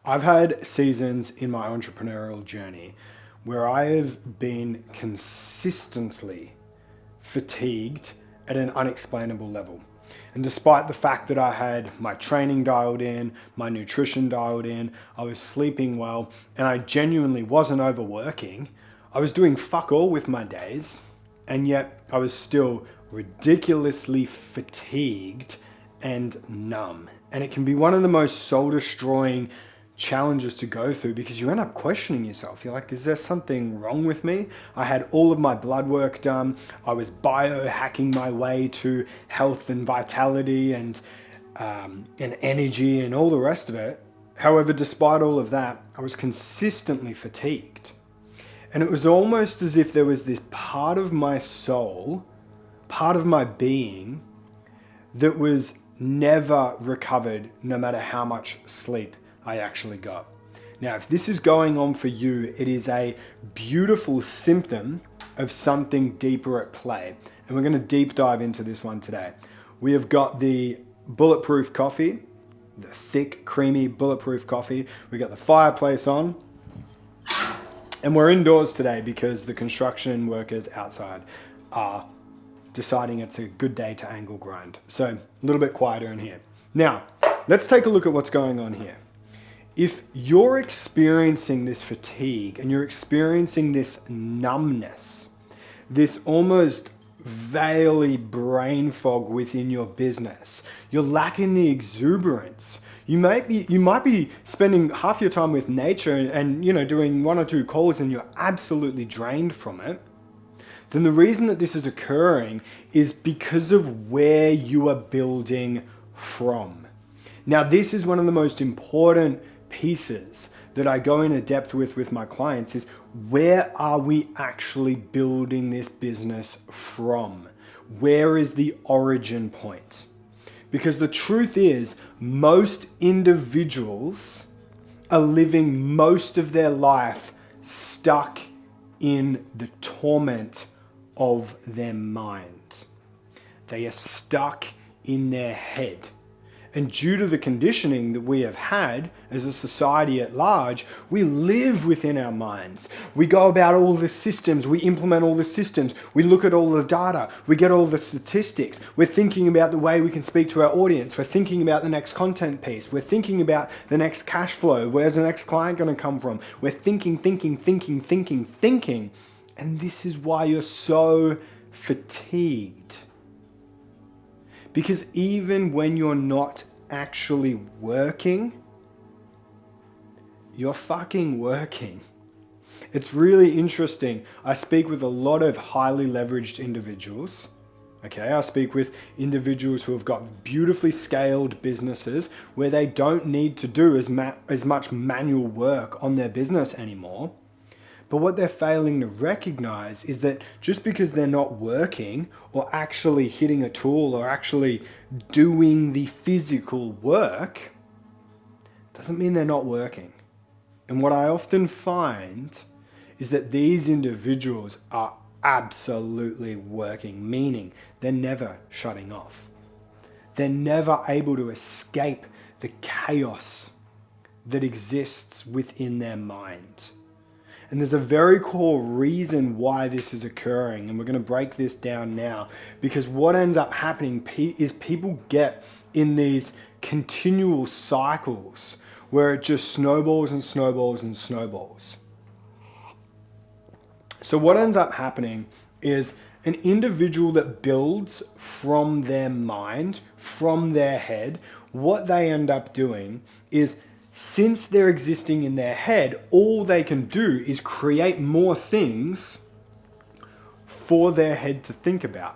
I've had seasons in my entrepreneurial journey where I have been consistently fatigued at an unexplainable level. And despite the fact that I had my training dialed in, my nutrition dialed in, I was sleeping well, and I genuinely wasn't overworking, I was doing fuck all with my days, and yet I was still ridiculously fatigued and numb. And it can be one of the most soul-destroying challenges to go through because you end up questioning yourself. You're like, is there something wrong with me? I had all of my blood work done. I was biohacking my way to health and vitality and energy and all the rest of it. However, despite all of that, I was consistently fatigued. And it was almost as if there was this part of my soul, part of my being, that was never recovered no matter how much sleep I actually got. Now, if this is going on for you, it is a beautiful symptom of something deeper at play. And we're going to deep dive into this one today. We have got the bulletproof coffee, the thick, creamy bulletproof coffee. We got the fireplace on. And we're indoors today because the construction workers outside are deciding it's a good day to angle grind. So a little bit quieter in here. Now, let's take a look at what's going on here. If you're experiencing this fatigue and you're experiencing this numbness, this almost veily brain fog within your business, you're lacking the exuberance. You might be spending half your time with nature and doing one or two calls and you're absolutely drained from it. Then the reason that this is occurring is because of where you are building from. Now, this is one of the most important pieces that I go into depth with my clients is where are we actually building this business from? Where is the origin point? Because the truth is, most individuals are living most of their life stuck in the torment of their mind. They are stuck in their head. And due to the conditioning that we have had as a society at large, we live within our minds. We go about all the systems, we implement all the systems, we look at all the data, we get all the statistics. We're thinking about the way we can speak to our audience. We're thinking about the next content piece. We're thinking about the next cash flow. Where's the next client going to come from? We're thinking. And this is why you're so fatigued. Because even when you're not actually working, you're fucking working. It's really interesting. I speak with a lot of highly leveraged individuals. Okay, I speak with individuals who have got beautifully scaled businesses where they don't need to do as much manual work on their business anymore. But what they're failing to recognize is that just because they're not working or actually hitting a tool or actually doing the physical work doesn't mean they're not working. And what I often find is that these individuals are absolutely working, meaning they're never shutting off. They're never able to escape the chaos that exists within their mind. And there's a very core reason why this is occurring. And we're going to break this down now. Because what ends up happening is people get in these continual cycles where it just snowballs and snowballs and snowballs. So what ends up happening is an individual that builds from their mind, from their head, what they end up doing is, since they're existing in their head, all they can do is create more things for their head to think about.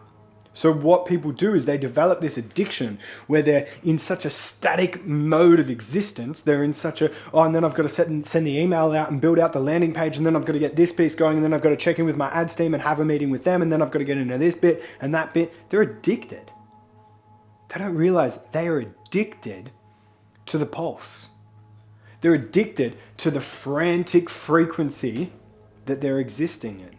So what people do is they develop this addiction where they're in such a static mode of existence. They're in such a, and then I've got to send the email out and build out the landing page, and then I've got to get this piece going, and then I've got to check in with my ads team and have a meeting with them, and then I've got to get into this bit and that bit. They're addicted. They don't realize they are addicted to the pulse. They're addicted to the frantic frequency that they're existing in.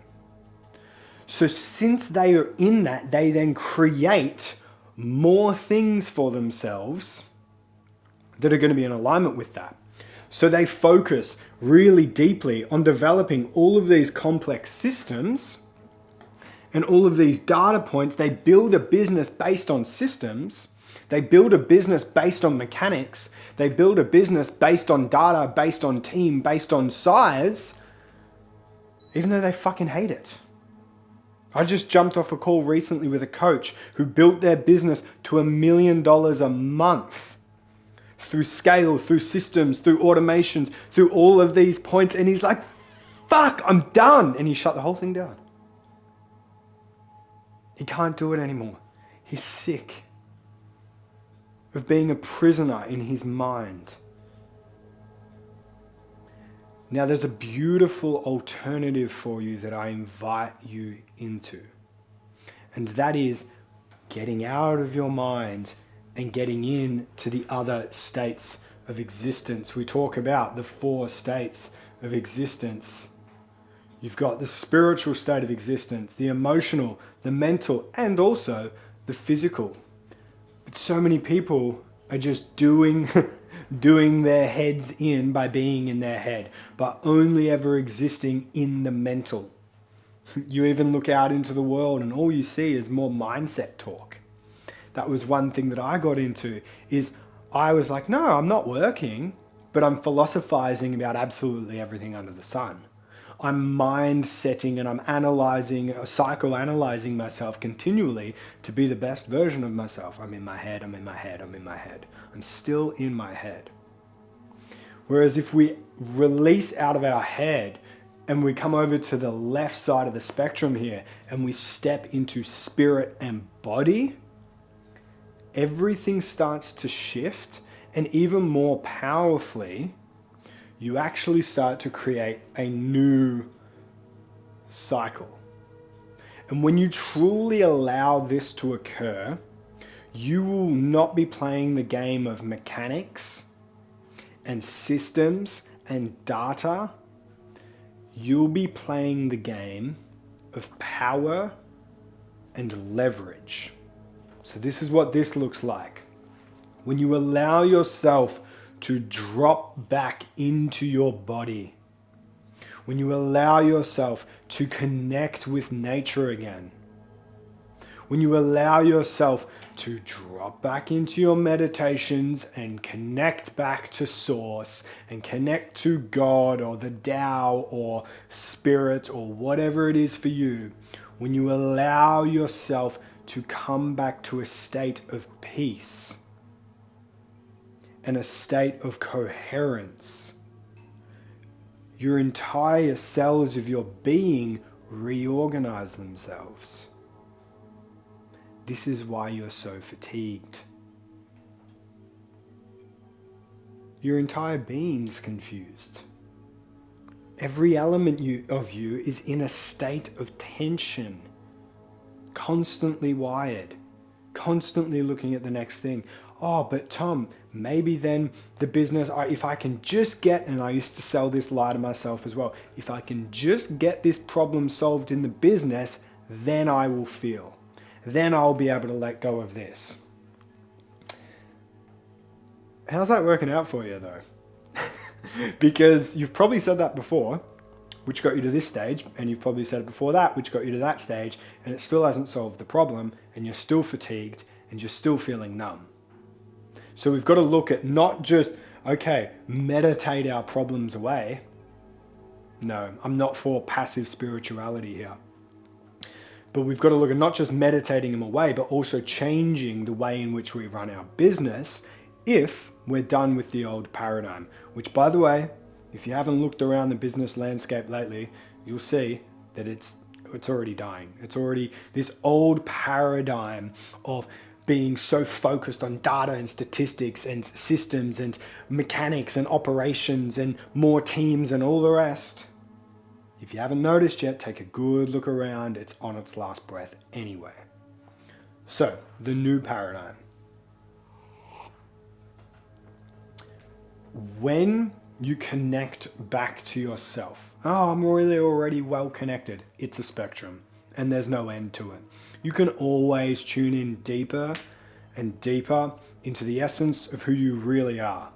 So since they are in that, they then create more things for themselves that are going to be in alignment with that. So they focus really deeply on developing all of these complex systems and all of these data points. They build a business based on systems. They build a business based on mechanics. They build a business based on data, based on team, based on size, even though they fucking hate it. I just jumped off a call recently with a coach who built their business to $1 million a month through scale, through systems, through automations, through all of these points. And he's like, fuck, I'm done. And he shut the whole thing down. He can't do it anymore. He's sick of being a prisoner in his mind. Now, there's a beautiful alternative for you that I invite you into. And that is getting out of your mind and getting into the other states of existence. We talk about the 4 states of existence. You've got the spiritual state of existence, the emotional, the mental, and also the physical. But so many people are just doing their heads in by being in their head, but only ever existing in the mental. You even look out into the world and all you see is more mindset talk. That was one thing that I got into, is I was like, no, I'm not working, but I'm philosophizing about absolutely everything under the sun. I'm mind setting and I'm analyzing, psychoanalyzing myself continually to be the best version of myself. I'm in my head, I'm in my head, I'm in my head. I'm still in my head. Whereas if we release out of our head and we come over to the left side of the spectrum here and we step into spirit and body, everything starts to shift, and even more powerfully, you actually start to create a new cycle. And when you truly allow this to occur, you will not be playing the game of mechanics and systems and data. You'll be playing the game of power and leverage. So this is what this looks like. When you allow yourself to drop back into your body, when you allow yourself to connect with nature again, when you allow yourself to drop back into your meditations and connect back to source and connect to God or the Tao or spirit or whatever it is for you, when you allow yourself to come back to a state of peace and a state of coherence, your entire cells of your being reorganize themselves. This is why you're so fatigued. Your entire being's confused. Every element of you is in a state of tension, constantly wired, constantly looking at the next thing. Oh, but Tom, maybe then the business, if I can just get, and I used to sell this lie to myself as well, if I can just get this problem solved in the business, then I will feel. Then I'll be able to let go of this. How's that working out for you though? Because you've probably said that before, which got you to this stage, and you've probably said it before that, which got you to that stage, and it still hasn't solved the problem, and you're still fatigued, and you're still feeling numb. So we've got to look at not just, okay, meditate our problems away. No, I'm not for passive spirituality here. But we've got to look at not just meditating them away, but also changing the way in which we run our business if we're done with the old paradigm. Which, by the way, if you haven't looked around the business landscape lately, you'll see that it's already dying. It's already this old paradigm of being so focused on data and statistics and systems and mechanics and operations and more teams and all the rest. If you haven't noticed yet, take a good look around. It's on its last breath anyway. So, the new paradigm. When you connect back to yourself, oh, I'm really already well connected. It's a spectrum and there's no end to it. You can always tune in deeper and deeper into the essence of who you really are.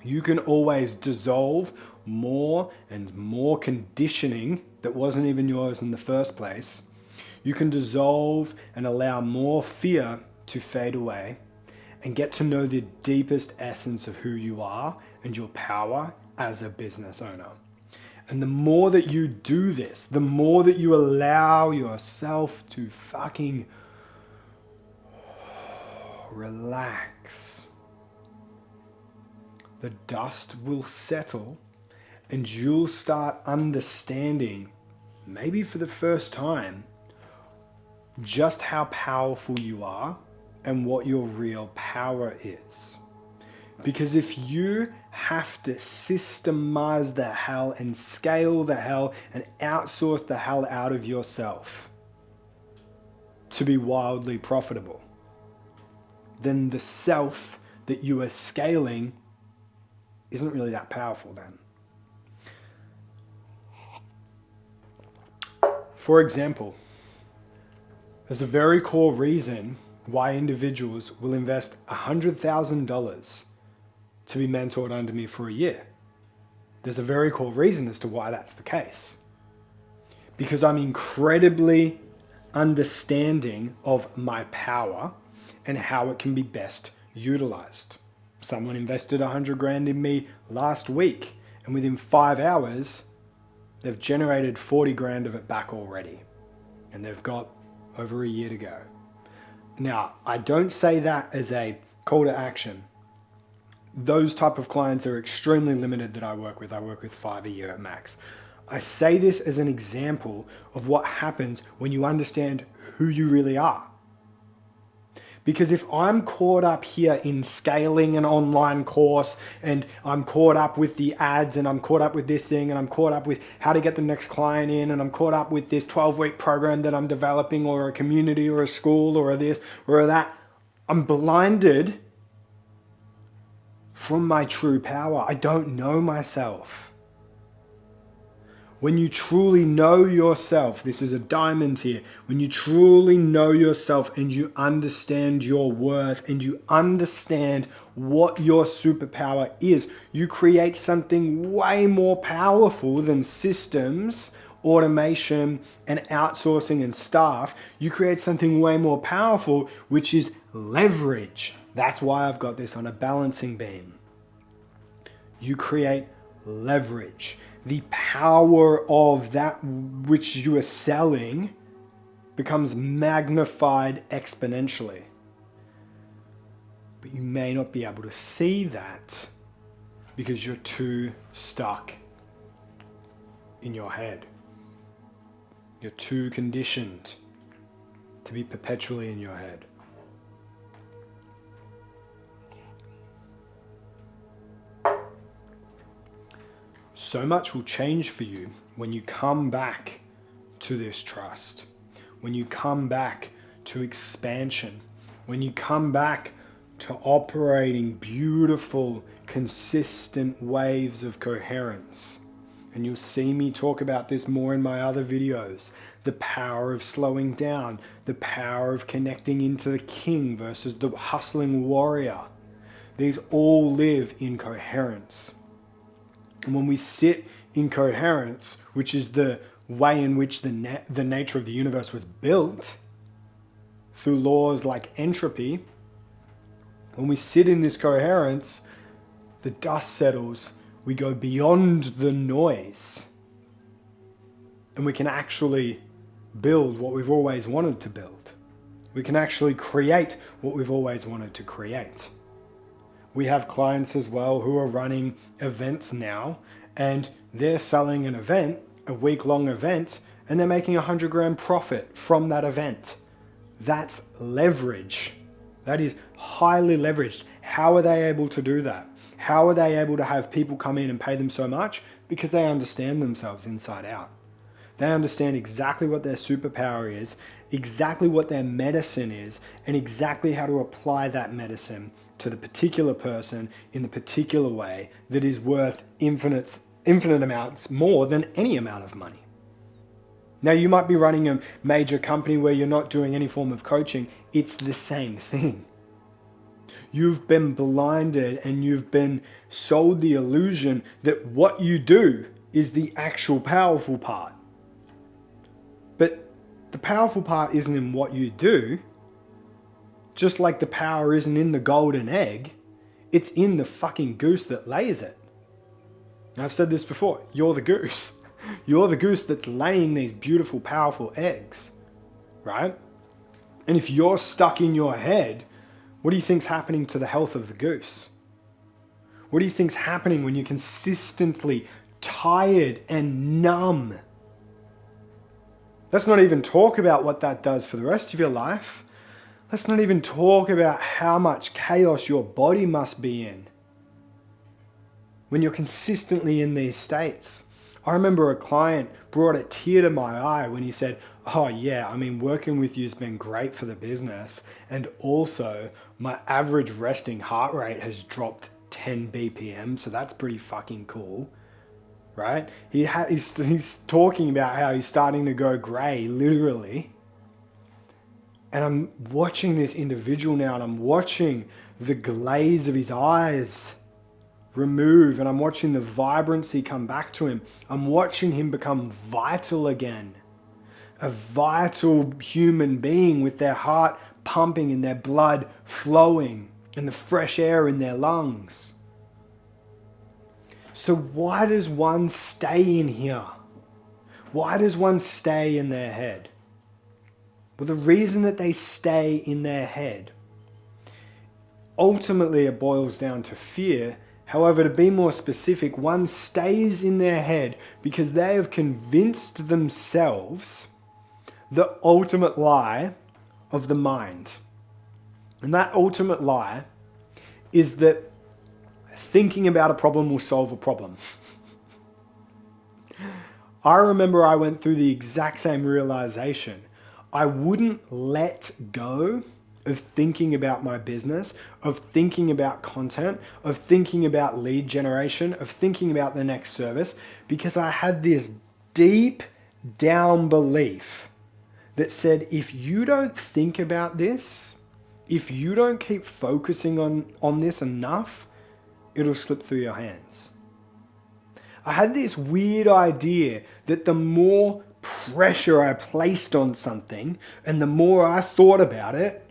You can always dissolve more and more conditioning that wasn't even yours in the first place. You can dissolve and allow more fear to fade away and get to know the deepest essence of who you are and your power as a business owner. And the more that you do this, the more that you allow yourself to fucking relax, the dust will settle and you'll start understanding, maybe for the first time, just how powerful you are and what your real power is. Because if you have to systemize the hell and scale the hell and outsource the hell out of yourself to be wildly profitable, then the self that you are scaling isn't really that powerful then. For example, there's a very core reason why individuals will invest $100,000 to be mentored under me for a year. There's a very core reason as to why that's the case. Because I'm incredibly understanding of my power and how it can be best utilized. Someone invested 100 grand in me last week, and within 5 hours, they've generated 40 grand of it back already. And they've got over a year to go. Now, I don't say that as a call to action. Those type of clients are extremely limited that I work with. I work with 5 a year at max. I say this as an example of what happens when you understand who you really are. Because if I'm caught up here in scaling an online course and I'm caught up with the ads and I'm caught up with this thing and I'm caught up with how to get the next client in and I'm caught up with this 12-week program that I'm developing or a community or a school or a this or a that, I'm blinded from my true power. I don't know myself. When you truly know yourself, this is a diamond here, when you truly know yourself and you understand your worth and you understand what your superpower is, you create something way more powerful than systems, automation, and outsourcing and staff. You create something way more powerful, which is leverage. That's why I've got this on a balancing beam. You create leverage. The power of that which you are selling becomes magnified exponentially. But you may not be able to see that because you're too stuck in your head. You're too conditioned to be perpetually in your head. So much will change for you when you come back to this trust, when you come back to expansion, when you come back to operating beautiful, consistent waves of coherence. And you'll see me talk about this more in my other videos. The power of slowing down, the power of connecting into the king versus the hustling warrior. These all live in coherence. And when we sit in coherence, which is the way in which the nature of the universe was built, through laws like entropy, when we sit in this coherence, the dust settles, we go beyond the noise, and we can actually build what we've always wanted to build. We can actually create what we've always wanted to create. We have clients as well who are running events now, and they're selling an event, a week-long event, and they're making 100 grand profit from that event. That's leverage. That is highly leveraged. How are they able to do that? How are they able to have people come in and pay them so much? Because they understand themselves inside out. They understand exactly what their superpower is, exactly what their medicine is, and exactly how to apply that medicine to the particular person in the particular way that is worth infinite amounts more than any amount of money. Now, you might be running a major company where you're not doing any form of coaching. It's the same thing. You've been blinded and you've been sold the illusion that what you do is the actual powerful part. But the powerful part isn't in what you do, just like the power isn't in the golden egg, it's in the fucking goose that lays it. And I've said this before, you're the goose. You're the goose that's laying these beautiful, powerful eggs, right? And if you're stuck in your head, what do you think's happening to the health of the goose? What do you think's happening when you're consistently tired and numb? Let's not even talk about what that does for the rest of your life. Let's not even talk about how much chaos your body must be in when you're consistently in these states. I remember a client brought a tear to my eye when he said, oh yeah, I mean, working with you has been great for the business. And also my average resting heart rate has dropped 10 BPM. So that's pretty fucking cool, right? He's talking about how he's starting to go gray, literally. And I'm watching this individual now and I'm watching the glaze of his eyes remove and I'm watching the vibrancy come back to him. I'm watching him become vital again. A vital human being with their heart pumping and their blood flowing and the fresh air in their lungs. So why does one stay in here? Why does one stay in their head? Well, the reason that they stay in their head, ultimately it boils down to fear. However, to be more specific, one stays in their head because they have convinced themselves the ultimate lie of the mind. And that ultimate lie is that thinking about a problem will solve a problem. I remember I went through the exact same realization. I wouldn't let go of thinking about my business, of thinking about content, of thinking about lead generation, of thinking about the next service, because I had this deep down belief that said, if you don't think about this, if you don't keep focusing on this enough, it'll slip through your hands. I had this weird idea that the more pressure I placed on something and the more I thought about it,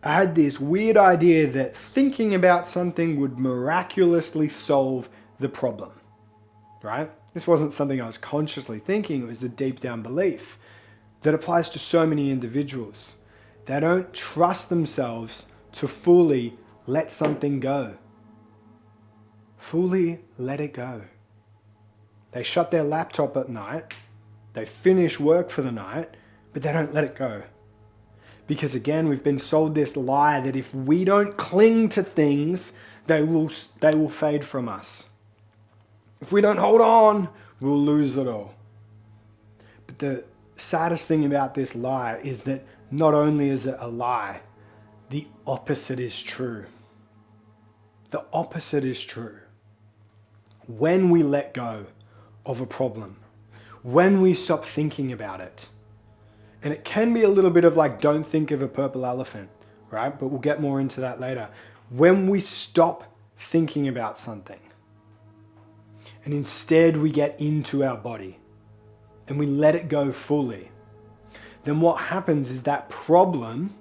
I had this weird idea that thinking about something would miraculously solve the problem, right? This wasn't something I was consciously thinking, it was a deep down belief that applies to so many individuals. They don't trust themselves to fully let something go. Fully let it go. They shut their laptop at night, they finish work for the night, but they don't let it go. Because again, we've been sold this lie that if we don't cling to things, they will fade from us. If we don't hold on, we'll lose it all. But the saddest thing about this lie is that not only is it a lie, the opposite is true. The opposite is true. When we let go of a problem, when we stop thinking about it, and it can be a little bit of like, don't think of a purple elephant, right? But we'll get more into that later. When we stop thinking about something and instead we get into our body and we let it go fully, then what happens is that problem,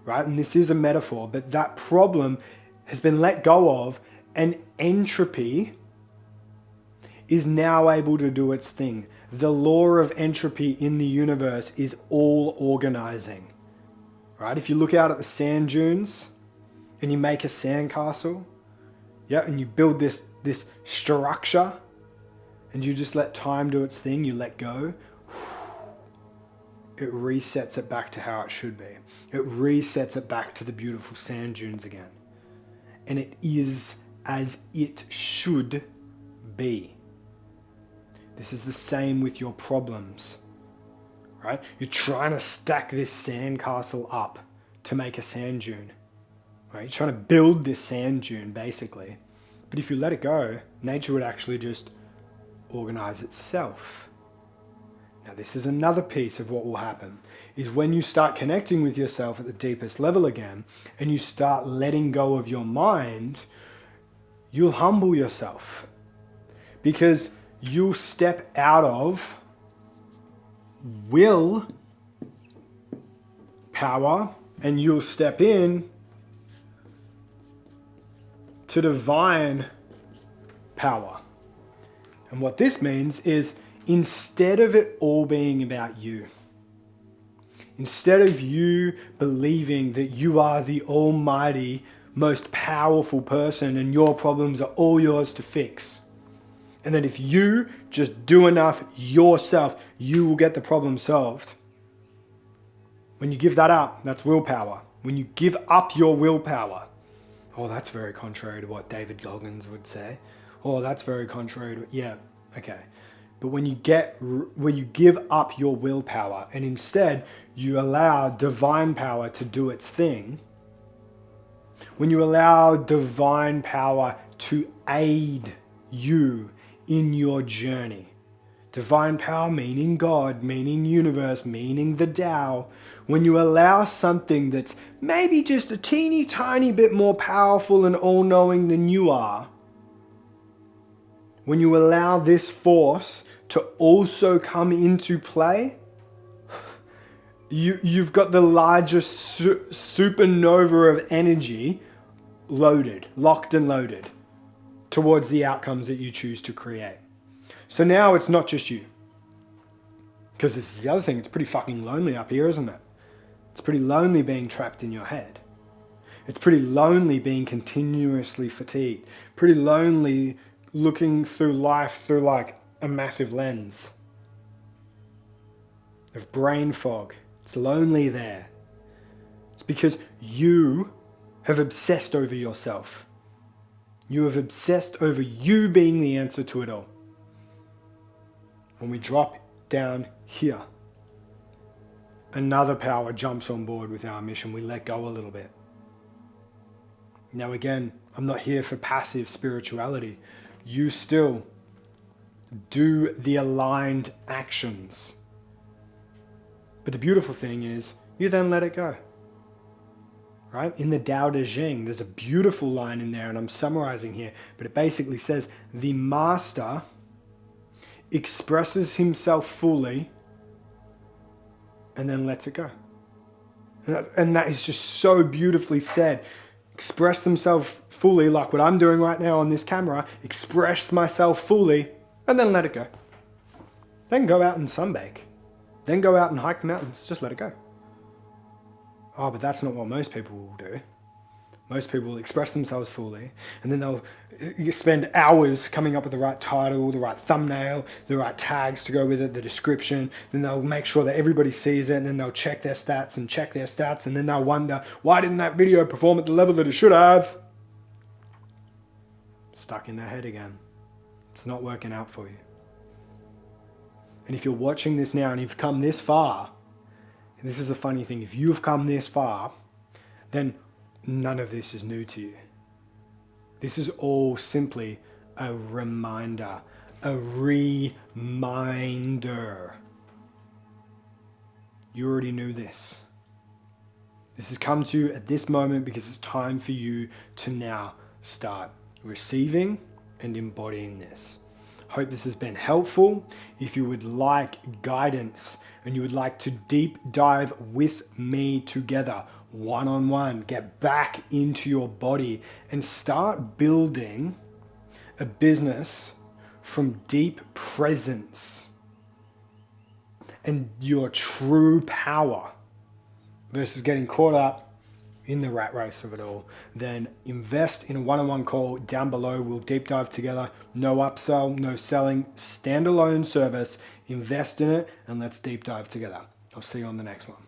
right? And this is a metaphor, but that problem has been let go of and entropy is now able to do its thing. The law of entropy in the universe is all organizing, right? If you look out at the sand dunes and you make a sandcastle, yeah, and you build this structure and you just let time do its thing, you let go, it resets it back to how it should be. It resets it back to the beautiful sand dunes again. And it is as it should be. This is the same with your problems, right? You're trying to stack this sandcastle up to make a sand dune, right? You're trying to build this sand dune, basically. But if you let it go, nature would actually just organize itself. Now, this is another piece of what will happen, is when you start connecting with yourself at the deepest level again, and you start letting go of your mind, you'll humble yourself. Because you'll step out of will power and you'll step in to divine power. And what this means is, instead of it all being about you, instead of you believing that you are the almighty, most powerful person and your problems are all yours to fix, and that if you just do enough yourself, you will get the problem solved. When you give that up, that's willpower. When you give up your willpower, oh, that's very contrary to what David Goggins would say. Oh, that's very contrary to, yeah, okay. But when you give up your willpower and instead you allow divine power to do its thing, when you allow divine power to aid you in your journey, divine power meaning God, meaning universe, meaning the Tao, when you allow something that's maybe just a teeny tiny bit more powerful and all-knowing than you are, when you allow this force to also come into play, you've got the largest supernova of energy locked and loaded towards the outcomes that you choose to create. So now it's not just you. Because this is the other thing, it's pretty fucking lonely up here, isn't it? It's pretty lonely being trapped in your head. It's pretty lonely being continuously fatigued. Pretty lonely looking through life through like a massive lens of brain fog. It's lonely there. It's because you have obsessed over yourself. You have obsessed over you being the answer to it all. When we drop down here, another power jumps on board with our mission. We let go a little bit. Now again, I'm not here for passive spirituality. You still do the aligned actions. But the beautiful thing is, you then let it go. Right? In the Tao Te Ching, there's a beautiful line in there, and I'm summarizing here, but it basically says, the master expresses himself fully and then lets it go. And that is just so beautifully said. Express themselves fully, like what I'm doing right now on this camera, express myself fully and then let it go. Then go out and sunbake. Then go out and hike the mountains. Just let it go. Oh, but that's not what most people will do. Most people will express themselves fully, and then they'll spend hours coming up with the right title, the right thumbnail, the right tags to go with it, the description. Then they'll make sure that everybody sees it, and then they'll check their stats, and then they'll wonder, why didn't that video perform at the level that it should have? Stuck in their head again. It's not working out for you. And if you're watching this now and you've come this far, and this is the funny thing, if you've come this far, then none of this is new to you. This is all simply a reminder, a reminder. You already knew this. This has come to you at this moment because it's time for you to now start receiving and embodying this. Hope this has been helpful. If you would like guidance and you would like to deep dive with me together, one-on-one, get back into your body and start building a business from deep presence and your true power versus getting caught up in the rat race of it all, then invest in a one-on-one call down below. We'll deep dive together. No upsell, no selling, standalone service. Invest in it and let's deep dive together. I'll see you on the next one.